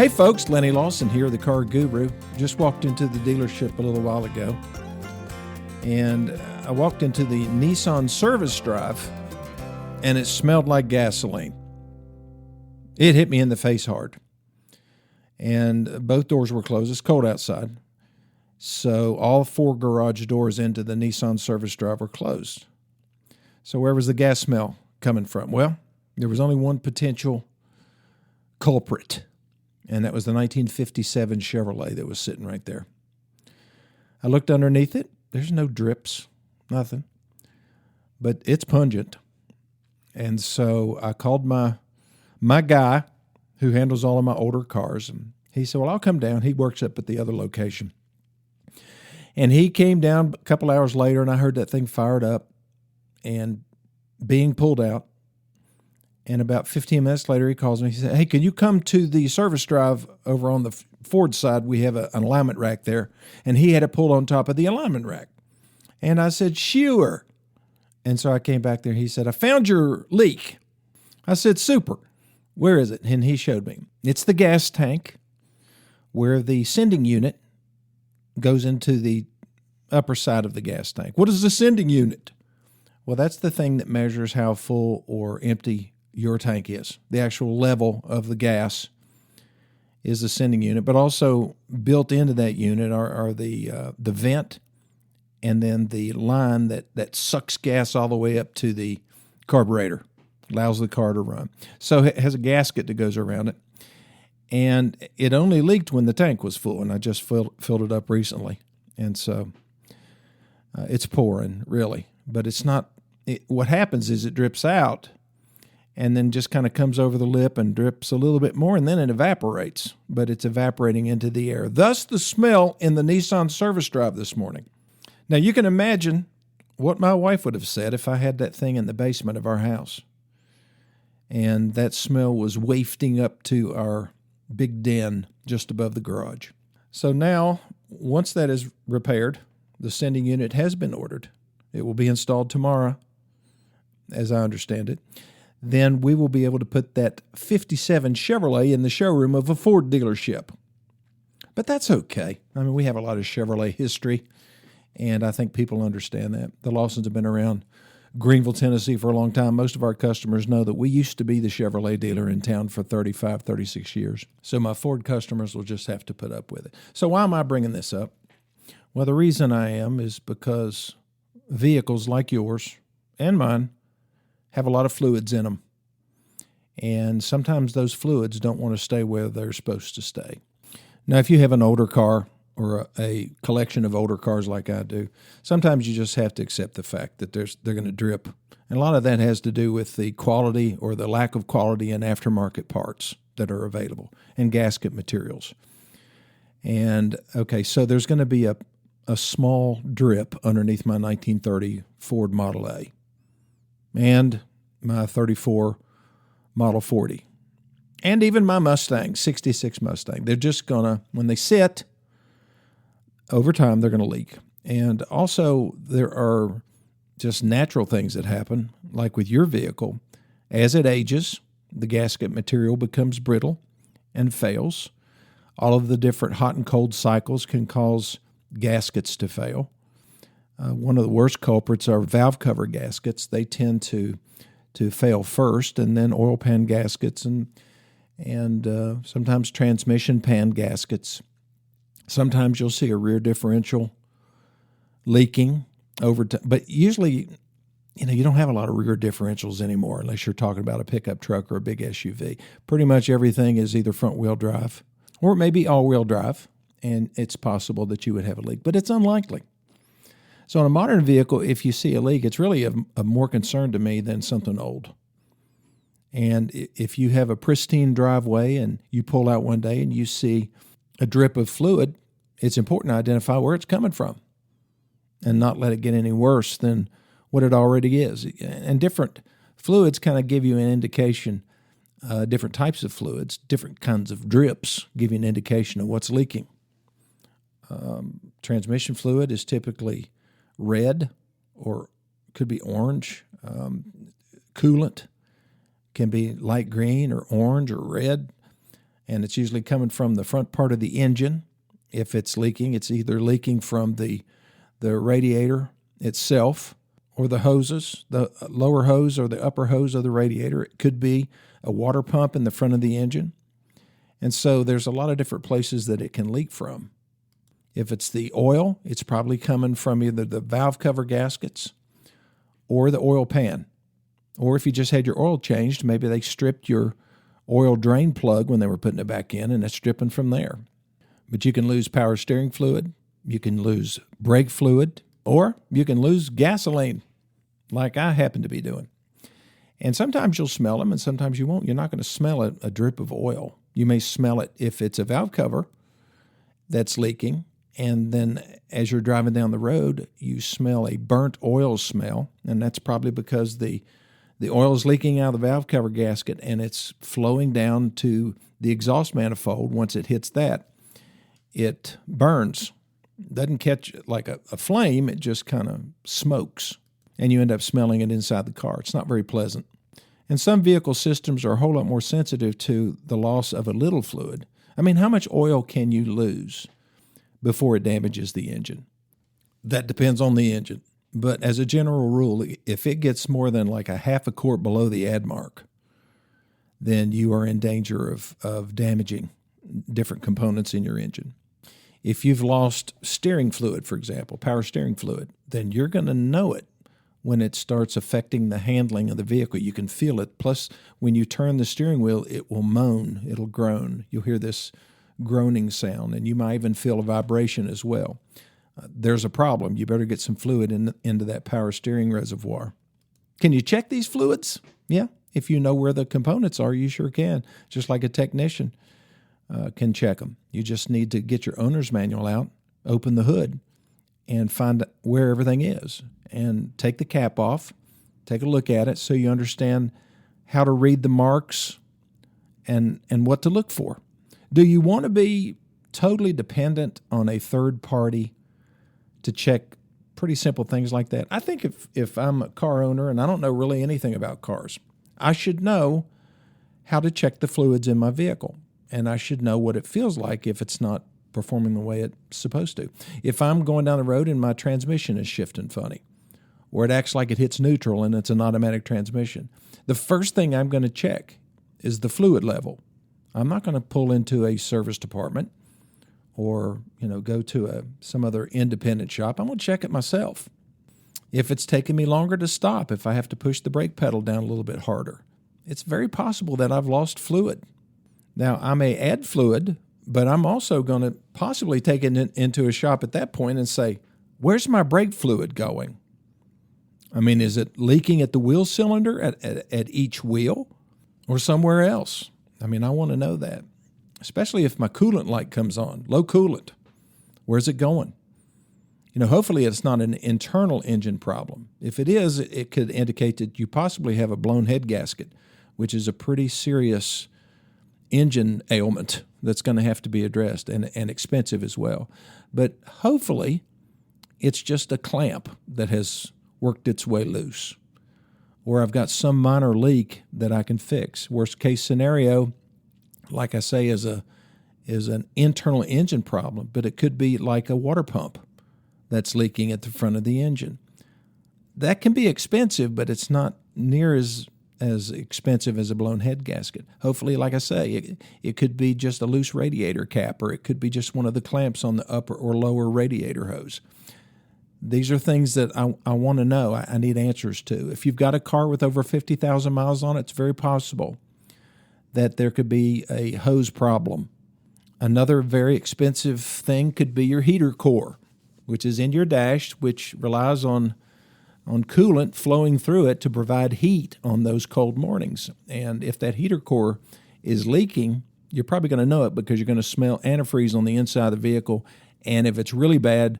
Hey folks, Lenny Lawson here, the Car Guru. Just walked into the dealership a little while ago, and I walked into the Nissan service drive, and it smelled like gasoline. It hit me in the face hard, and both doors were closed. It's cold outside, so all 4 garage doors into the Nissan service drive were closed. So where was the gas smell coming from? Well, there was only one potential culprit, and that was the 1957 Chevrolet that was sitting right there. I looked underneath it. There's no drips, nothing, but it's pungent. And so I called my guy who handles all of my older cars, and he said, well, I'll come down. He works up at the other location. And he came down a couple hours later, and I heard that thing fired up and being pulled out. And about 15 minutes later, he calls me. He said, hey, can you come to the service drive over on the Ford side? We have an alignment rack there. And he had it pulled on top of the alignment rack. And I said, sure. And so I came back there. He said, I found your leak. I said, super. Where is it? And he showed me. It's the gas tank where the sending unit goes into the upper side of the gas tank. What is the sending unit? Well, that's the thing that measures how full or empty your tank is. The actual level of the gas is the sending unit, but also built into that unit are the vent and then the line that sucks gas all the way up to the carburetor, allows the car to run. So it has a gasket that goes around it, and it only leaked when the tank was full, and I just filled it up recently, and so it's pouring, really, but it's not. What happens is it drips out and then just kind of comes over the lip and drips a little bit more, and then it evaporates, but it's evaporating into the air. Thus the smell in the Nissan service drive this morning. Now, you can imagine what my wife would have said if I had that thing in the basement of our house, and that smell was wafting up to our big den just above the garage. So now, once that is repaired, the sending unit has been ordered. It will be installed tomorrow, as I understand it. Then we will be able to put that 57 Chevrolet in the showroom of a Ford dealership. But that's okay. I mean, we have a lot of Chevrolet history, and I think people understand that. The Lawsons have been around Greenville, Tennessee for a long time. Most of our customers know that we used to be the Chevrolet dealer in town for 35, 36 years. So my Ford customers will just have to put up with it. So why am I bringing this up? Well, the reason I am is because vehicles like yours and mine have a lot of fluids in them. And sometimes those fluids don't want to stay where they're supposed to stay. Now, if you have an older car or a collection of older cars like I do, sometimes you just have to accept the fact that they're going to drip. And a lot of that has to do with the quality or the lack of quality in aftermarket parts that are available and gasket materials. And, okay, so there's going to be a small drip underneath my 1930 Ford Model A and my 34 Model 40 and even my Mustang, 66 Mustang. They're just going to, when they sit, over time they're going to leak. And also there are just natural things that happen, like with your vehicle. As it ages, the gasket material becomes brittle and fails. All of the different hot and cold cycles can cause gaskets to fail. One of the worst culprits are valve cover gaskets. They tend to fail first, and then oil pan gaskets and sometimes transmission pan gaskets. Sometimes you'll see a rear differential leaking over time, but usually, you don't have a lot of rear differentials anymore unless you're talking about a pickup truck or a big SUV. Pretty much everything is either front-wheel drive or maybe all-wheel drive, and it's possible that you would have a leak, but it's unlikely. So on a modern vehicle, if you see a leak, it's really of more concern to me than something old. And if you have a pristine driveway and you pull out one day and you see a drip of fluid, it's important to identify where it's coming from and not let it get any worse than what it already is. And different fluids kind of give you an indication, different types of fluids, different kinds of drips give you an indication of what's leaking. Transmission fluid is typically red or could be orange. Coolant can be light green or orange or red. and it's usually coming from the front part of the engine. If it's leaking, it's either leaking from the radiator itself or the hoses, the lower hose or the upper hose of the radiator. It could be a water pump in the front of the engine. And so there's a lot of different places that it can leak from. If it's the oil, it's probably coming from either the valve cover gaskets or the oil pan. Or if you just had your oil changed, maybe they stripped your oil drain plug when they were putting it back in, and it's dripping from there. But you can lose power steering fluid, you can lose brake fluid, or you can lose gasoline, like I happen to be doing. And sometimes you'll smell them, and sometimes you won't. You're not going to smell a drip of oil. You may smell it if it's a valve cover that's leaking, and then as you're driving down the road, you smell a burnt oil smell, and that's probably because the oil is leaking out of the valve cover gasket, and it's flowing down to the exhaust manifold. Once it hits that, it burns. Doesn't catch like a flame, it just kind of smokes, and you end up smelling it inside the car. It's not very pleasant. And some vehicle systems are a whole lot more sensitive to the loss of a little fluid. I mean, how much oil can you lose before it damages the engine? That depends on the engine. But as a general rule, if it gets more than like a half a quart below the add mark, then you are in danger of damaging different components in your engine. If you've lost steering fluid, for example, power steering fluid, then you're going to know it when it starts affecting the handling of the vehicle. You can feel it. Plus, when you turn the steering wheel, it will moan, it'll groan. You'll hear this groaning sound, and you might even feel a vibration as well. There's a problem. You better get some fluid into that power steering reservoir. Can you check these fluids? Yeah. If you know where the components are, you sure can. Just like a technician can check them. You just need to get your owner's manual out, open the hood, and find where everything is. And take the cap off, take a look at it so you understand how to read the marks and what to look for. Do you want to be totally dependent on a third party to check pretty simple things like that? I think if I'm a car owner and I don't know really anything about cars, I should know how to check the fluids in my vehicle, and I should know what it feels like if it's not performing the way it's supposed to. If I'm going down the road and my transmission is shifting funny, or it acts like it hits neutral and it's an automatic transmission, the first thing I'm going to check is the fluid level. I'm not going to pull into a service department or go to some other independent shop. I'm going to check it myself. If it's taking me longer to stop, if I have to push the brake pedal down a little bit harder, it's very possible that I've lost fluid. Now, I may add fluid, but I'm also going to possibly take it into a shop at that point and say, where's my brake fluid going? I mean, is it leaking at the wheel cylinder at each wheel or somewhere else? I mean, I want to know that, especially if my coolant light comes on, low coolant. Where's it going? Hopefully it's not an internal engine problem. If it is, it could indicate that you possibly have a blown head gasket, which is a pretty serious engine ailment that's going to have to be addressed and expensive as well. But hopefully it's just a clamp that has worked its way loose, or I've got some minor leak that I can fix. Worst case scenario, like I say, is an internal engine problem, but it could be like a water pump that's leaking at the front of the engine. That can be expensive, but it's not near as expensive as a blown head gasket. Hopefully, like I say, it could be just a loose radiator cap, or it could be just one of the clamps on the upper or lower radiator hose. These are things that I want to know. I need answers to. If you've got a car with over 50,000 miles on it, it's very possible that there could be a hose problem. Another very expensive thing could be your heater core, which is in your dash, which relies on coolant flowing through it to provide heat on those cold mornings. And if that heater core is leaking, you're probably going to know it because you're going to smell antifreeze on the inside of the vehicle. And if it's really bad,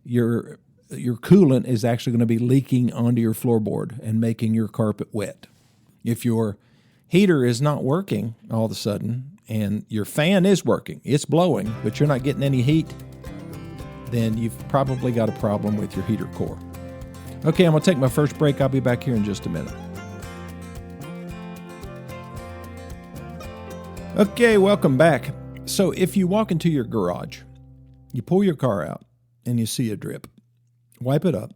your coolant is actually going to be leaking onto your floorboard and making your carpet wet. If your heater is not working all of a sudden and your fan is working, it's blowing, but you're not getting any heat, then you've probably got a problem with your heater core. Okay, I'm going to take my first break. I'll be back here in just a minute. Okay, welcome back. So if you walk into your garage, you pull your car out and you see a drip, wipe it up,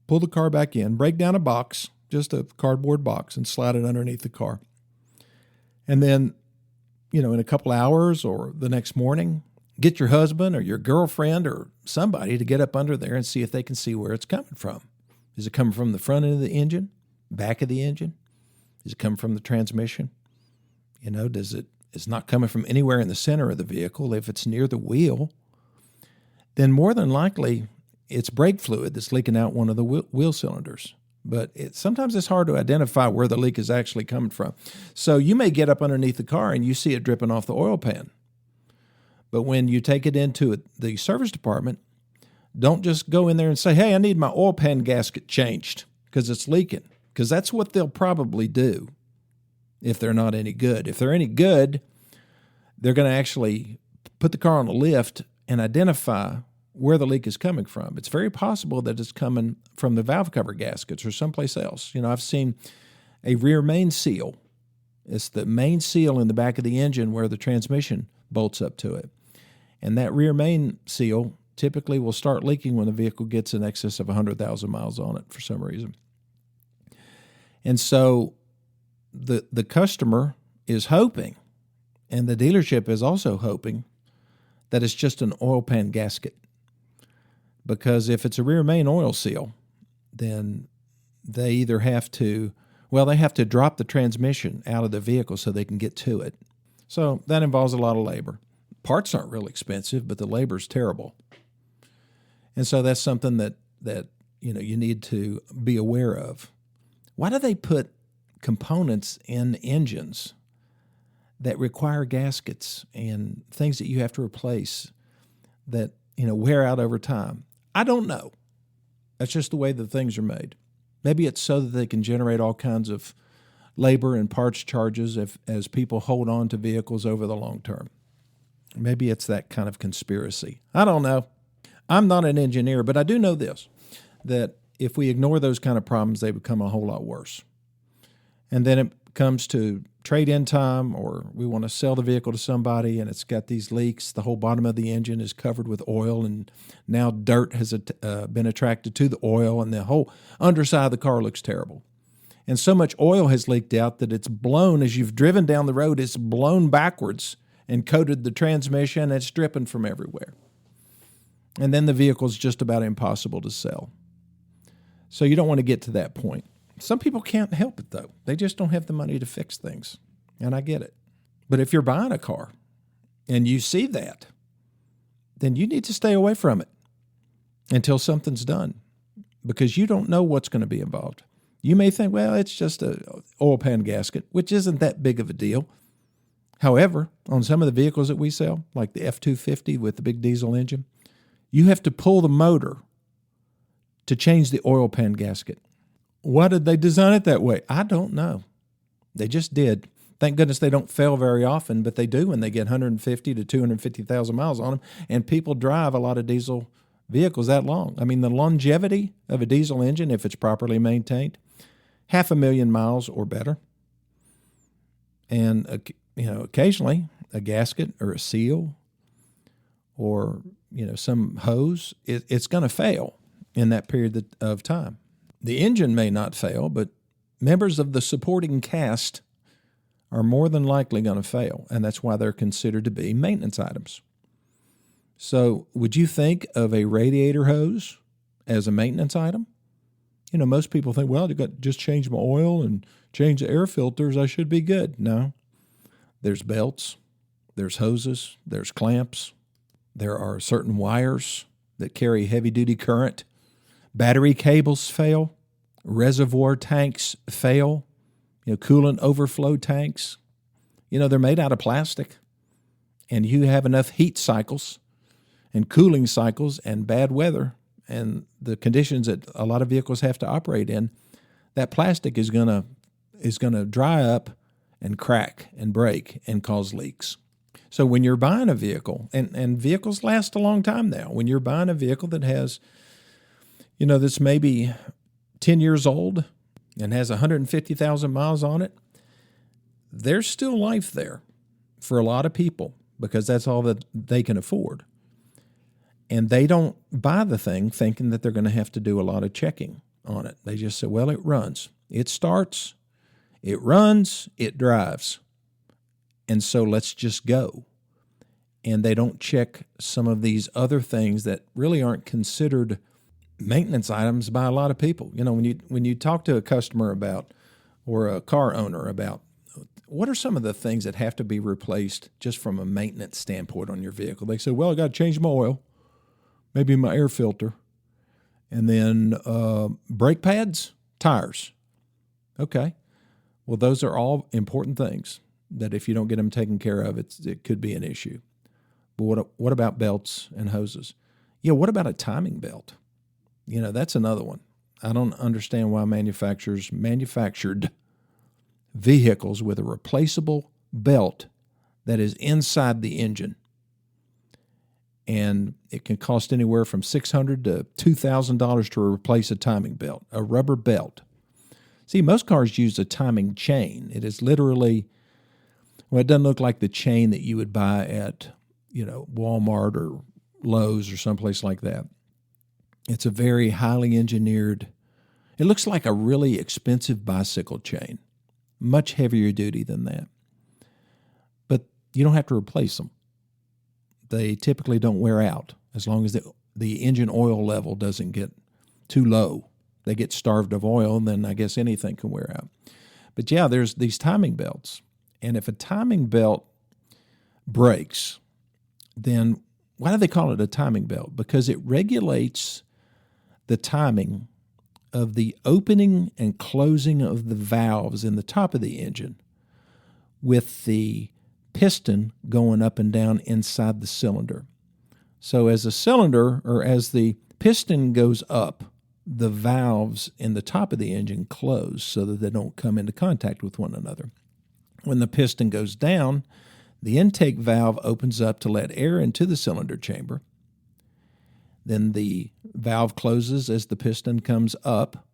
pull the car back in, break down a box, just a cardboard box, and slide it underneath the car. And then, in a couple hours or the next morning, get your husband or your girlfriend or somebody to get up under there and see if they can see where it's coming from. Is it coming from the front end of the engine, back of the engine? Is it coming from the transmission? It's not coming from anywhere in the center of the vehicle. If it's near the wheel, then more than likely it's brake fluid that's leaking out one of the wheel cylinders. But sometimes it's hard to identify where the leak is actually coming from. So you may get up underneath the car and you see it dripping off the oil pan. But when you take it into the service department, don't just go in there and say, hey, I need my oil pan gasket changed because it's leaking, because that's what they'll probably do if they're not any good. If they're any good, they're going to actually put the car on a lift and identify where the leak is coming from. It's very possible that it's coming from the valve cover gaskets or someplace else. I've seen a rear main seal. It's the main seal in the back of the engine where the transmission bolts up to it. And that rear main seal typically will start leaking when the vehicle gets in excess of 100,000 miles on it for some reason. And so the customer is hoping, and the dealership is also hoping, that it's just an oil pan gasket. Because if it's a rear main oil seal, then they either have to drop the transmission out of the vehicle so they can get to it. So that involves a lot of labor. Parts aren't real expensive, but the labor's terrible. And so that's something that you need to be aware of. Why do they put components in engines that require gaskets and things that you have to replace that wear out over time? I don't know. That's just the way the things are made. Maybe it's so that they can generate all kinds of labor and parts charges as people hold on to vehicles over the long term. Maybe it's that kind of conspiracy. I don't know. I'm not an engineer, but I do know this, that if we ignore those kind of problems, they become a whole lot worse. And then it comes to trade-in time, or we want to sell the vehicle to somebody and it's got these leaks. The whole bottom of the engine is covered with oil, and now dirt has been attracted to the oil, and the whole underside of the car looks terrible. And so much oil has leaked out that it's blown, as you've driven down the road, it's blown backwards and coated the transmission, and it's dripping from everywhere. And then the vehicle's just about impossible to sell. So you don't want to get to that point. Some people can't help it, though. They just don't have the money to fix things, and I get it. But if you're buying a car and you see that, then you need to stay away from it until something's done, because you don't know what's going to be involved. You may think, well, it's just an oil pan gasket, which isn't that big of a deal. However, on some of the vehicles that we sell, like the F-250 with the big diesel engine, you have to pull the motor to change the oil pan gasket. Why did they design it that way? I don't know. They just did. Thank goodness they don't fail very often, but they do when they get 150 to 250,000 miles on them, and people drive a lot of diesel vehicles that long. I mean, the longevity of a diesel engine, if it's properly maintained, 500,000 miles or better. And occasionally a gasket or a seal or some hose, it's going to fail in that period of time. The engine may not fail, but members of the supporting cast are more than likely going to fail, and that's why they're considered to be maintenance items. So would you think of a radiator hose as a maintenance item? Most people think, well, you got to just change my oil and change the air filters, I should be good. No. There's belts, there's hoses, there's clamps, there are certain wires that carry heavy-duty current. Battery cables fail, reservoir tanks fail, coolant overflow tanks. They're made out of plastic, and you have enough heat cycles and cooling cycles and bad weather and the conditions that a lot of vehicles have to operate in, that plastic is gonna dry up and crack and break and cause leaks. So when you're buying a vehicle, and vehicles last a long time now, when you're buying a vehicle that has that's maybe 10 years old and has 150,000 miles on it, there's still life there. for a lot of people because that's all that they can afford. And they don't buy the thing thinking that they're going to have to do a lot of checking on it. They just say, well, it runs. It starts, it runs, it drives. And so let's just go. And they don't check some of these other things that really aren't considered maintenance items by a lot of people. You know, when you talk to a customer about, or a car owner about, what are some of the things that have to be replaced just from a maintenance standpoint on your vehicle? They say, well, I got to change my oil, maybe my air filter, and then brake pads, tires. Okay. Well, those are all important things that if you don't get them taken care of, it could be an issue. But what about belts and hoses? Yeah, what about a timing belt? You know, that's another one. I don't understand why manufacturers manufactured vehicles with a replaceable belt that is inside the engine. And it can cost anywhere from $600 to $2,000 to replace a timing belt, a rubber belt. See, most cars use a timing chain. It is literally, well, it doesn't look like the chain that you would buy at, you know, Walmart or Lowe's or someplace like that. It's a very highly engineered, it looks like a really expensive bicycle chain, much heavier duty than that. But you don't have to replace them. They typically don't wear out as long as the engine oil level doesn't get too low. They get starved of oil, and then I guess anything can wear out. But yeah, there's these timing belts. And if a timing belt breaks, then why do they call it a timing belt? Because it regulates the timing of the opening and closing of the valves in the top of the engine with the piston going up and down inside the cylinder. So as the piston goes up, the valves in the top of the engine close so that they don't come into contact with one another. When the piston goes down, the intake valve opens up to let air into the cylinder chamber. Then the valve closes as the piston comes up.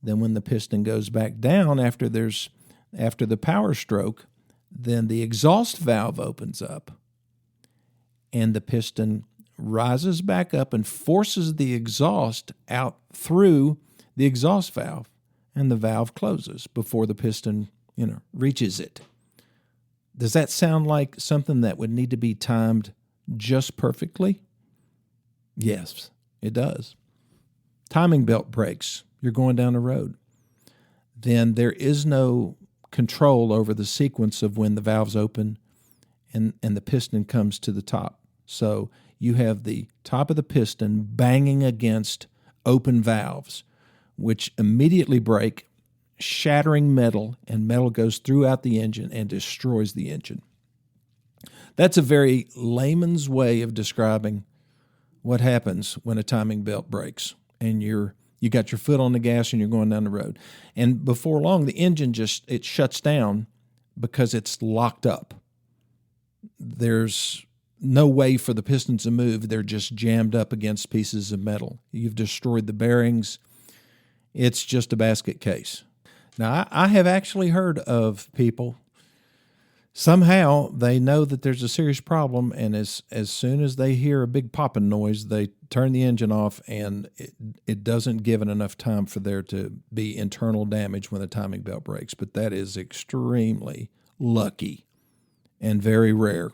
Then when the piston goes back down after the power stroke, then the exhaust valve opens up and the piston rises back up and forces the exhaust out through the exhaust valve, and the valve closes before the piston, reaches it. Does that sound like something that would need to be timed just perfectly? Yes, it does. Timing belt breaks. You're going down the road. Then there is no control over the sequence of when the valves open and the piston comes to the top. So you have the top of the piston banging against open valves, which immediately break, shattering metal, and metal goes throughout the engine and destroys the engine. That's a very layman's way of describing what happens when a timing belt breaks and you got your foot on the gas and you're going down the road. And before long, the engine it shuts down because it's locked up. There's no way for the pistons to move. They're just jammed up against pieces of metal. You've destroyed the bearings. It's just a basket case. Now, I have actually heard of people, somehow they know that there's a serious problem, and as soon as they hear a big popping noise, they turn the engine off, and it doesn't give it enough time for there to be internal damage when the timing belt breaks. But that is extremely lucky and very rare.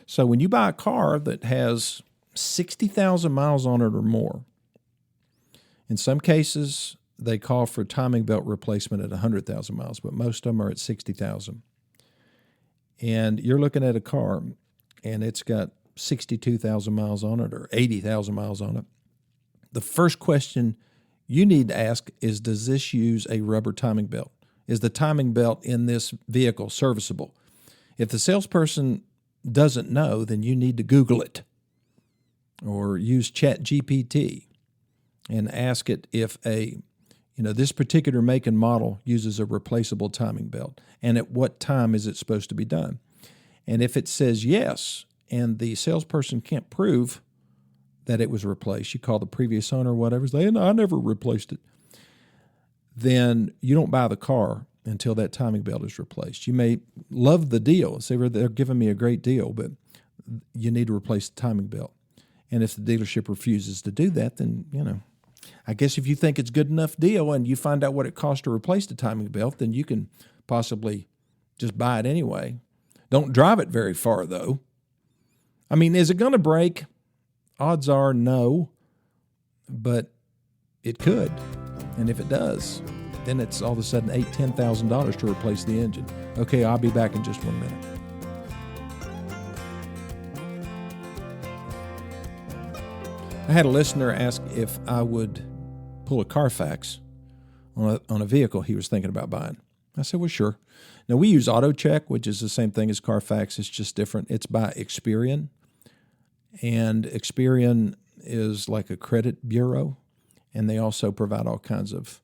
So when you buy a car that has 60,000 miles on it or more, in some cases they call for timing belt replacement at 100,000 miles, but most of them are at 60,000. And you're looking at a car and it's got 62,000 miles on it or 80,000 miles on it. The first question you need to ask is, does this use a rubber timing belt? Is the timing belt in this vehicle serviceable? If the salesperson doesn't know, then you need to Google it or use ChatGPT and ask it if this particular make and model uses a replaceable timing belt, and at what time is it supposed to be done. And if it says yes, and the salesperson can't prove that it was replaced, you call the previous owner or whatever, say, no, I never replaced it, then you don't buy the car until that timing belt is replaced. You may love the deal, say they're giving me a great deal, but you need to replace the timing belt. And if the dealership refuses to do that, then, I guess if you think it's a good enough deal and you find out what it costs to replace the timing belt, then you can possibly just buy it anyway. Don't drive it very far, though. I mean, is it going to break? Odds are no, but it could. And if it does, then it's all of a sudden $8,000, $10,000 to replace the engine. Okay, I'll be back in just 1 minute. I had a listener ask if I would pull a Carfax on a vehicle he was thinking about buying. I said, well, sure. Now, we use AutoCheck, which is the same thing as Carfax. It's just different. It's by Experian. And Experian is like a credit bureau, and they also provide all kinds of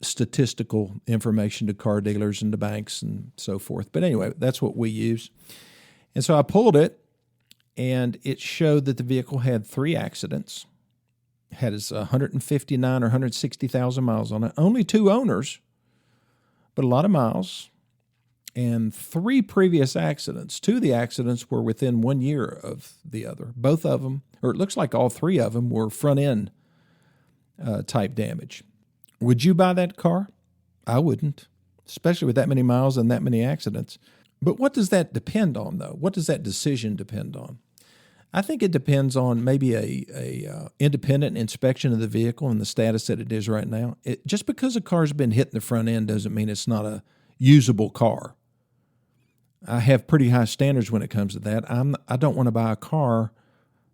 statistical information to car dealers and to banks and so forth. But anyway, that's what we use. And so I pulled it, and it showed that the vehicle had 3 accidents, had its 159 or 160,000 miles on it, only 2 owners, but a lot of miles, and 3 previous accidents. 2 of the accidents were within 1 year of the other. Both of them, or it looks like all 3 of them, were front-end type damage. Would you buy that car? I wouldn't, especially with that many miles and that many accidents. But what does that depend on, though? What does that decision depend on? I think it depends on maybe a independent inspection of the vehicle and the status that it is right now. Just because a car's been hit in the front end doesn't mean it's not a usable car. I have pretty high standards when it comes to that. I don't want to buy a car,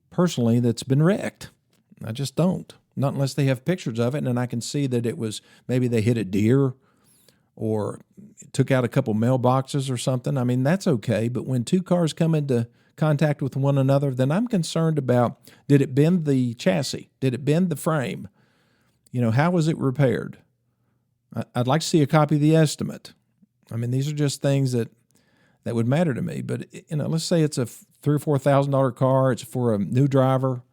personally, that's been wrecked. I just don't. Not unless they have pictures of it and I can see that it was, maybe they hit a deer or took out a couple mailboxes or something. I mean, that's okay. But when 2 cars come into contact with one another, then I'm concerned about, did it bend the chassis? Did it bend the frame? How was it repaired? I'd like to see a copy of the estimate. I mean, these are just things that would matter to me. But, let's say it's a $3,000 or $4,000 car. It's for a new driver.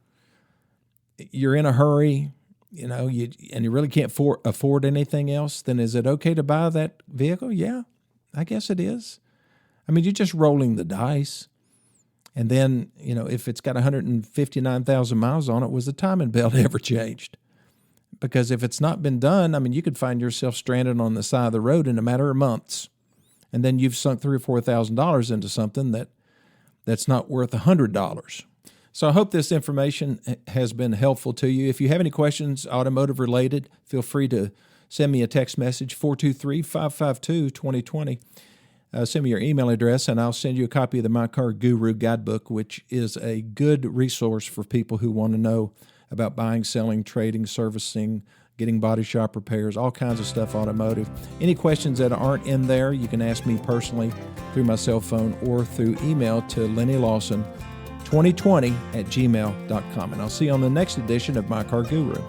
You're in a hurry, and you really can't afford anything else. Then is it okay to buy that vehicle? Yeah, I guess it is. I mean, you're just rolling the dice. And then, if it's got 159,000 miles on it, was the timing belt ever changed? Because if it's not been done, I mean, you could find yourself stranded on the side of the road in a matter of months. And then you've sunk $3,000 or $4,000 into something that's not worth $100. So I hope this information has been helpful to you. If you have any questions, automotive related, feel free to send me a text message, 423-552-2020. Send me your email address, and I'll send you a copy of the My Car Guru Guidebook, which is a good resource for people who want to know about buying, selling, trading, servicing, getting body shop repairs, all kinds of stuff automotive. Any questions that aren't in there, you can ask me personally through my cell phone or through email to Lenny Lawson, 2020 @gmail.com. And I'll see you on the next edition of My Car Guru.